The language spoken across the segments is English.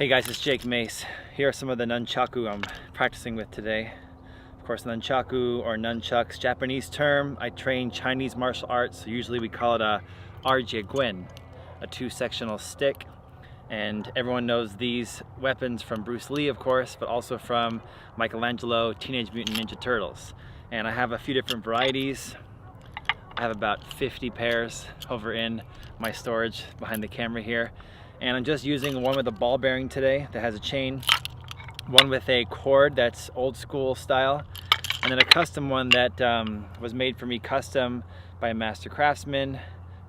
Hey guys, it's Jake Mace. Here are some of the nunchaku I'm practicing with today. Of course, nunchaku or nunchucks, Japanese term. I train Chinese martial arts, so usually we call it a arjieguen, a two-sectional stick. And everyone knows these weapons from Bruce Lee, of course, but also from Michelangelo, Teenage Mutant Ninja Turtles. And I have a few different varieties. I have about 50 pairs over in my storage behind the camera here. And I'm just using one with a ball bearing today that has a chain, one with a cord that's old school style, and then a custom one that was made for me custom by a master craftsman,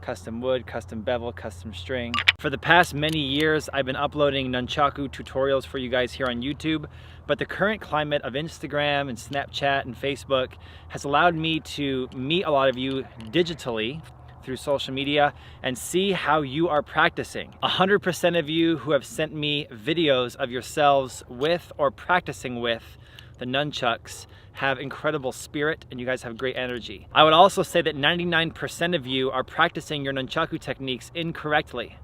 custom wood, custom bevel, custom string. For the past many years, I've been uploading nunchaku tutorials for you guys here on YouTube, but the current climate of Instagram and Snapchat and Facebook has allowed me to meet a lot of you digitally through social media and see how you are practicing. 100% of you who have sent me videos of yourselves with or practicing with the nunchucks have incredible spirit and you guys have great energy. I would also say that 99% of you are practicing your nunchaku techniques incorrectly.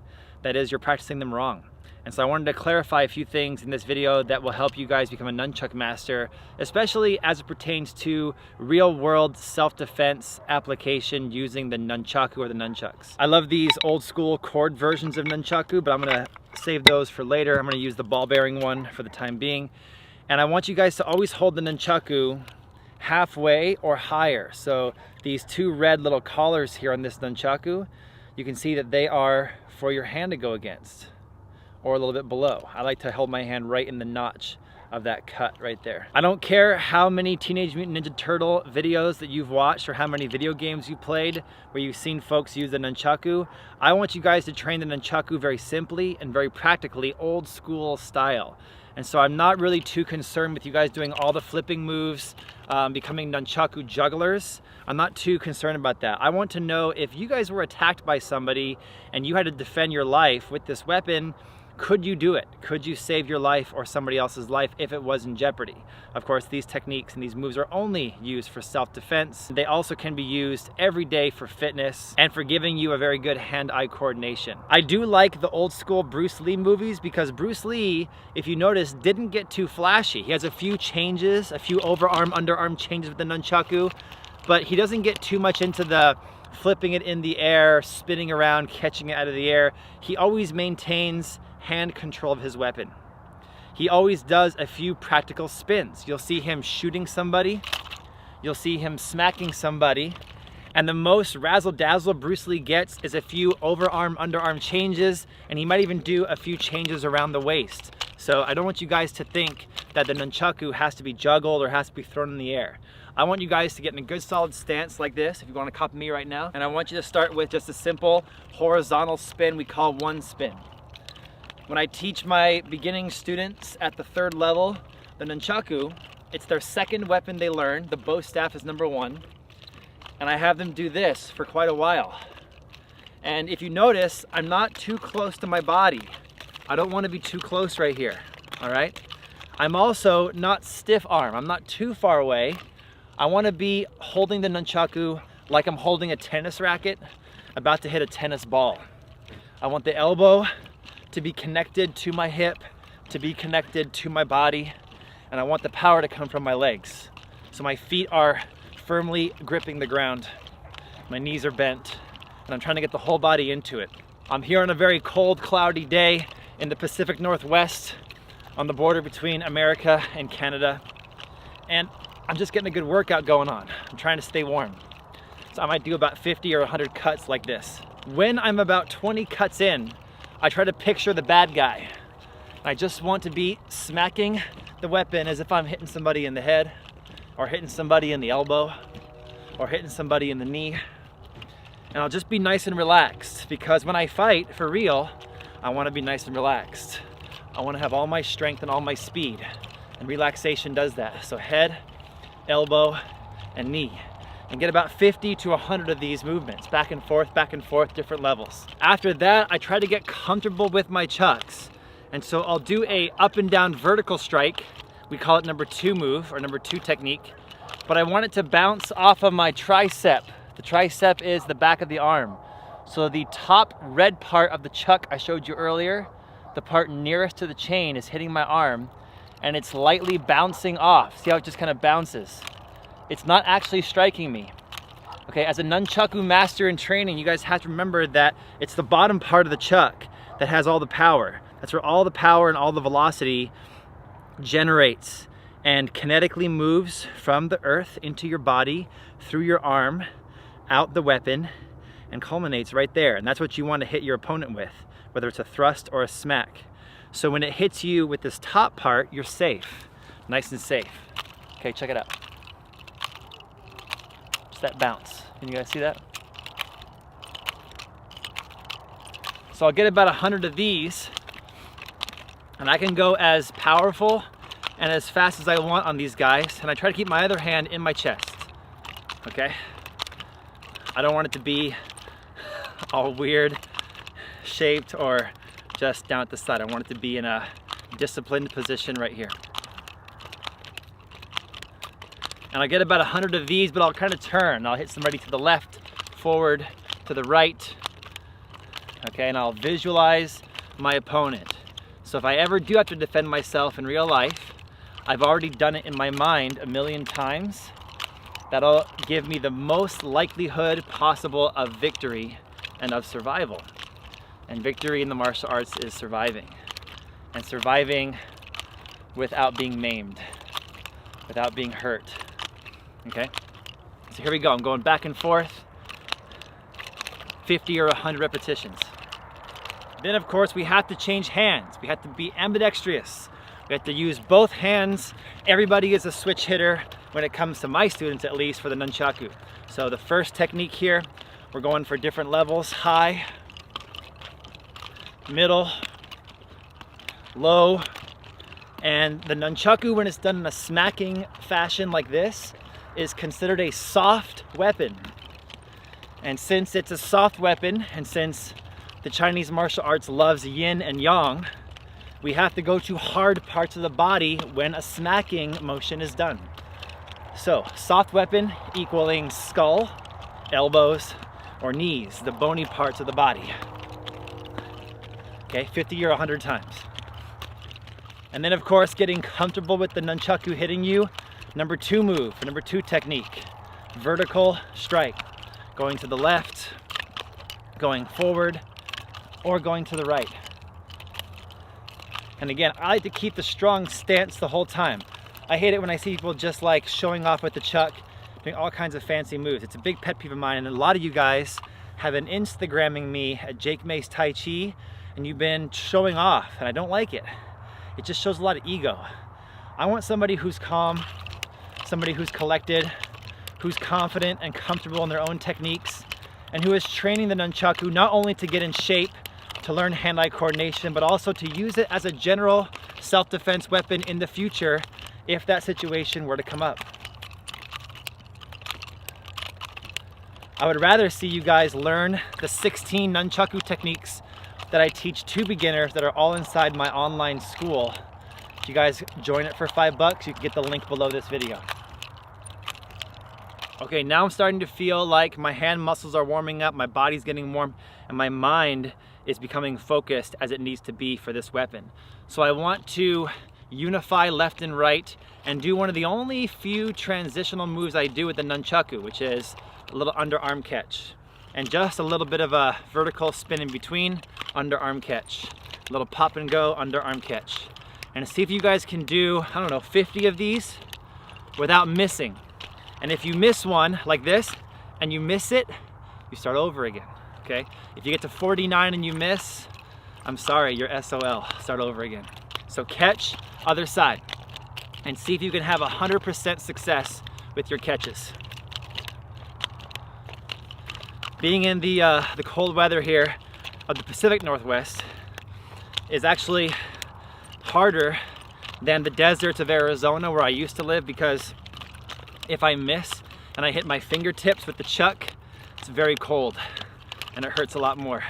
That is, you're practicing them wrong. And so I wanted to clarify a few things in this video that will help you guys become a nunchuck master, especially as it pertains to real-world self-defense application using the nunchaku or the nunchucks. I love these old school cord versions of nunchaku, but I'm gonna save those for later. I'm gonna use the ball bearing one for the time being. And I want you guys to always hold the nunchaku halfway or higher. So these two red little collars here on this nunchaku, you can see that they are for your hand to go against, or a little bit below. I like to hold my hand right in the notch of that cut right there. I don't care how many Teenage Mutant Ninja Turtle videos that you've watched or how many video games you played where you've seen folks use the nunchaku. I want you guys to train the nunchaku very simply and very practically, old school style. And so I'm not really too concerned with you guys doing all the flipping moves, becoming nunchaku jugglers. I'm not too concerned about that. I want to know if you guys were attacked by somebody and you had to defend your life with this weapon, could you do it? Could you save your life or somebody else's life if it was in jeopardy? Of course, these techniques and these moves are only used for self-defense. They also can be used every day for fitness and for giving you a very good hand-eye coordination. I do like the old school Bruce Lee movies because Bruce Lee, if you notice, didn't get too flashy. He has a few changes, a few overarm, underarm changes with the nunchaku, but he doesn't get too much into the flipping it in the air, spinning around, catching it out of the air. He always maintains hand control of his weapon. He always does a few practical spins. You'll see him shooting somebody, you'll see him smacking somebody, and the most razzle-dazzle Bruce Lee gets is a few overarm, underarm changes, and he might even do a few changes around the waist. So I don't want you guys to think that the nunchaku has to be juggled or has to be thrown in the air. I want you guys to get in a good solid stance like this, if you want to copy me right now, and I want you to start with just a simple horizontal spin we call one spin. When I teach my beginning students at the 3rd level, the nunchaku, it's their second weapon they learn. The bow staff is number 1. And I have them do this for quite a while. And if you notice, I'm not too close to my body. I don't want to be too close right here, all right? I'm also not stiff arm. I'm not too far away. I want to be holding the nunchaku like I'm holding a tennis racket, about to hit a tennis ball. I want the elbow to be connected to my hip, to be connected to my body, and I want the power to come from my legs. So my feet are firmly gripping the ground, my knees are bent, and I'm trying to get the whole body into it. I'm here on a very cold, cloudy day in the Pacific Northwest on the border between America and Canada, and I'm just getting a good workout going on. I'm trying to stay warm. So I might do about 50 or 100 cuts like this. When I'm about 20 cuts in, I try to picture the bad guy. I just want to be smacking the weapon as if I'm hitting somebody in the head, or hitting somebody in the elbow, or hitting somebody in the knee. And I'll just be nice and relaxed, because when I fight for real, I want to be nice and relaxed. I want to have all my strength and all my speed, and relaxation does that. So head, elbow, and knee. And get about 50 to 100 of these movements, back and forth, different levels. After that, I try to get comfortable with my chucks. And so I'll do a up and down vertical strike. We call it number 2 move, or number 2 technique. But I want it to bounce off of my tricep. The tricep is the back of the arm. So the top red part of the chuck I showed you earlier, the part nearest to the chain is hitting my arm, and it's lightly bouncing off. See how it just kind of bounces? It's not actually striking me. Okay, as a nunchaku master in training, you guys have to remember that it's the bottom part of the chuck that has all the power. That's where all the power and all the velocity generates and kinetically moves from the earth into your body, through your arm, out the weapon, and culminates right there. And that's what you want to hit your opponent with, whether it's a thrust or a smack. So when it hits you with this top part, you're safe, nice and safe. Okay, check it out. Just that bounce. Can you guys see that? So I'll get about 100 of these, and I can go as powerful and as fast as I want on these guys, and I try to keep my other hand in my chest, okay? I don't want it to be all weird shaped or just down at the side. I want it to be in a disciplined position right here. And I get about 100 of these, but I'll kind of turn. I'll hit somebody to the left, forward, to the right, okay? And I'll visualize my opponent. So if I ever do have to defend myself in real life, I've already done it in my mind a million times. That'll give me the most likelihood possible of victory and of survival. And victory in the martial arts is surviving. And surviving without being maimed, without being hurt. Okay? So here we go. I'm going back and forth, 50 or 100 repetitions. Then of course we have to change hands. We have to be ambidextrous. We have to use both hands. Everybody is a switch hitter when it comes to my students, at least for the nunchaku. So the first technique here, we're going for different levels: high, middle, low. And the nunchaku, when it's done in a smacking fashion like this, is considered a soft weapon. And since it's a soft weapon, and since the Chinese martial arts loves yin and yang, we have to go to hard parts of the body when a smacking motion is done. So, soft weapon equaling skull, elbows, or knees, the bony parts of the body. Okay, 50 or 100 times. And then of course, getting comfortable with the nunchaku hitting you, number 2 move, number 2 technique, vertical strike. Going to the left, going forward, or going to the right. And again, I like to keep the strong stance the whole time. I hate it when I see people just like showing off with the chuck, doing all kinds of fancy moves. It's a big pet peeve of mine, and a lot of you guys have been Instagramming me at Jake Mace Tai Chi, and you've been showing off, and I don't like it. It just shows a lot of ego. I want somebody who's calm, somebody who's collected, who's confident and comfortable in their own techniques, and who is training the nunchaku not only to get in shape, to learn hand-eye coordination, but also to use it as a general self-defense weapon in the future if that situation were to come up. I would rather see you guys learn the 16 nunchaku techniques that I teach to beginners that are all inside my online school. If you guys join it for $5, you can get the link below this video. Okay, now I'm starting to feel like my hand muscles are warming up, my body's getting warm, and my mind is becoming focused as it needs to be for this weapon. So I want to unify left and right and do one of the only few transitional moves I do with the nunchaku, which is a little underarm catch. And just a little bit of a vertical spin in between, underarm catch. A little pop and go, underarm catch. And see if you guys can do, I don't know, 50 of these without missing. And if you miss one like this and you miss it, you start over again, okay? If you get to 49 and you miss, I'm sorry, you're SOL, start over again. So catch, other side, and see if you can have 100% success with your catches. Being in the cold weather here of the Pacific Northwest is actually harder than the deserts of Arizona where I used to live, because if I miss and I hit my fingertips with the chuck, it's very cold and it hurts a lot more.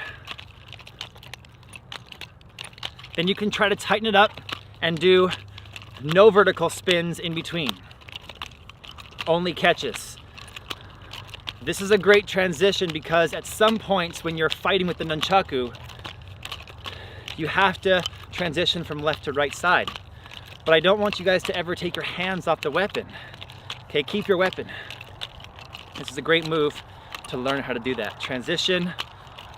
Then you can try to tighten it up and do no vertical spins in between, only catches. This is a great transition because at some points when you're fighting with the nunchaku, you have to transition from left to right side. But I don't want you guys to ever take your hands off the weapon. Okay, keep your weapon. This is a great move to learn how to do that. Transition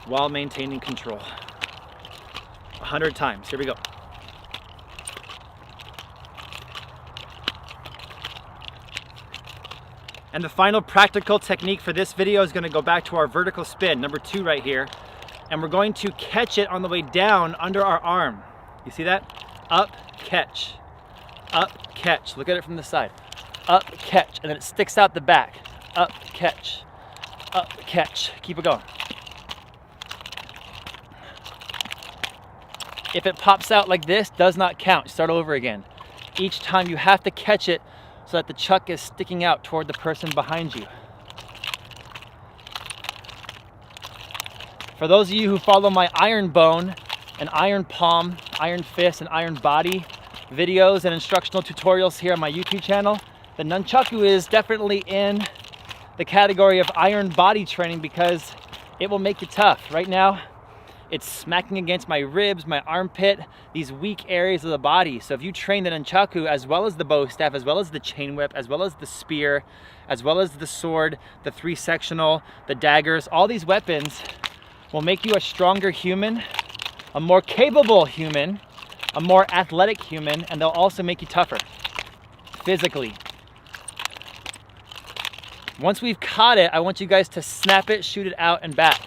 while maintaining control. 100 times, here we go. And the final practical technique for this video is gonna go back to our vertical spin, number 2 right here. And we're going to catch it on the way down under our arm. You see that? Up, catch. Up, catch. Look at it from the side. Up, catch. And then it sticks out the back. Up, catch. Up, catch. Keep it going. If it pops out like this, does not count. Start over again. Each time you have to catch it so that the chuck is sticking out toward the person behind you. For those of you who follow my iron bone and iron palm, iron fist, and iron body videos and instructional tutorials here on my YouTube channel, the nunchaku is definitely in the category of iron body training because it will make you tough. Right now, it's smacking against my ribs, my armpit, these weak areas of the body. So if you train the nunchaku as well as the bow staff, as well as the chain whip, as well as the spear, as well as the sword, the 3-sectional, the daggers, all these weapons will make you a stronger human, a more capable human, a more athletic human, and they'll also make you tougher physically. Once we've caught it, I want you guys to snap it, shoot it out and back.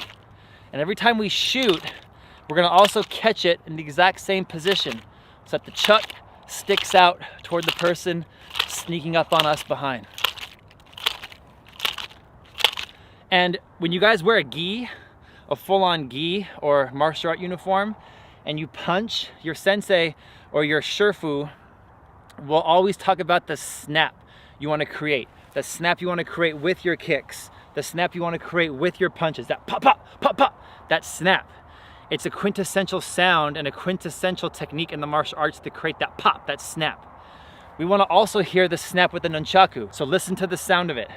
And every time we shoot, we're gonna also catch it in the exact same position so that the chuck sticks out toward the person sneaking up on us behind. And when you guys wear a gi, a full-on gi or martial art uniform, and you punch, your sensei or your shifu will always talk about the snap you wanna create. The snap you wanna create with your kicks. The snap you want to create with your punches, that pop, pop, pop, pop, that snap. It's a quintessential sound and a quintessential technique in the martial arts to create that pop, that snap. We want to also hear the snap with the nunchaku, so listen to the sound of it.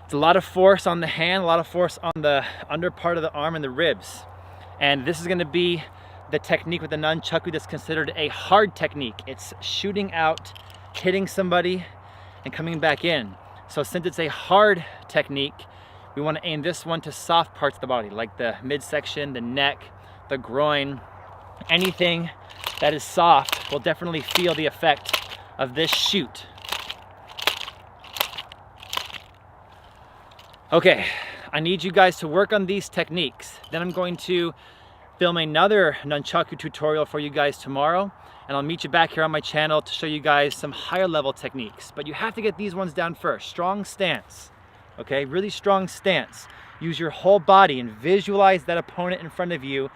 It's a lot of force on the hand, a lot of force on the under part of the arm and the ribs. And this is going to be the technique with the nunchaku that's considered a hard technique. It's shooting out, hitting somebody, and coming back in. So since it's a hard technique, we want to aim this one to soft parts of the body, like the midsection, the neck, the groin. Anything that is soft will definitely feel the effect of this shoot. Okay, I need you guys to work on these techniques. Then I'm going to film another nunchaku tutorial for you guys tomorrow, and I'll meet you back here on my channel to show you guys some higher level techniques. But you have to get these ones down first. Strong stance, okay? Really strong stance. Use your whole body and visualize that opponent in front of you,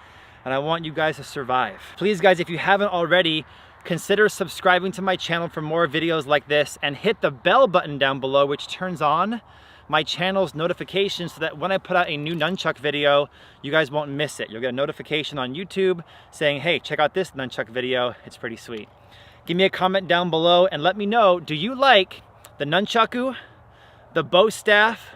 and I want you guys to survive. Please guys, if you haven't already, consider subscribing to my channel for more videos like this, and hit the bell button down below, which turns on my channel's notifications so that when I put out a new nunchuck video, you guys won't miss it. You'll get a notification on YouTube saying, hey, check out this nunchuck video. It's pretty sweet. Give me a comment down below and let me know, do you like the nunchaku, the bow staff,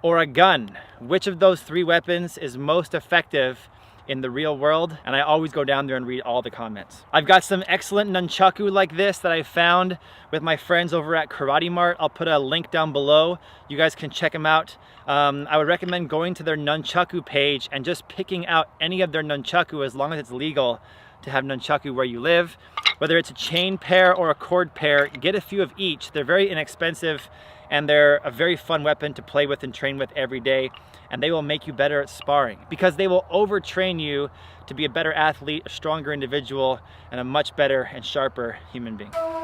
or a gun? Which of those 3 weapons is most effective in the real world? And I always go down there and read all the comments. I've got some excellent nunchaku like this that I found with my friends over at Karate Mart. I'll put a link down below. You guys can check them out. I would recommend going to their nunchaku page and just picking out any of their nunchaku, as long as it's legal to have nunchaku where you live. Whether it's a chain pair or a cord pair, get a few of each. They're very inexpensive and they're a very fun weapon to play with and train with every day. And they will make you better at sparring because they will overtrain you to be a better athlete, a stronger individual, and a much better and sharper human being.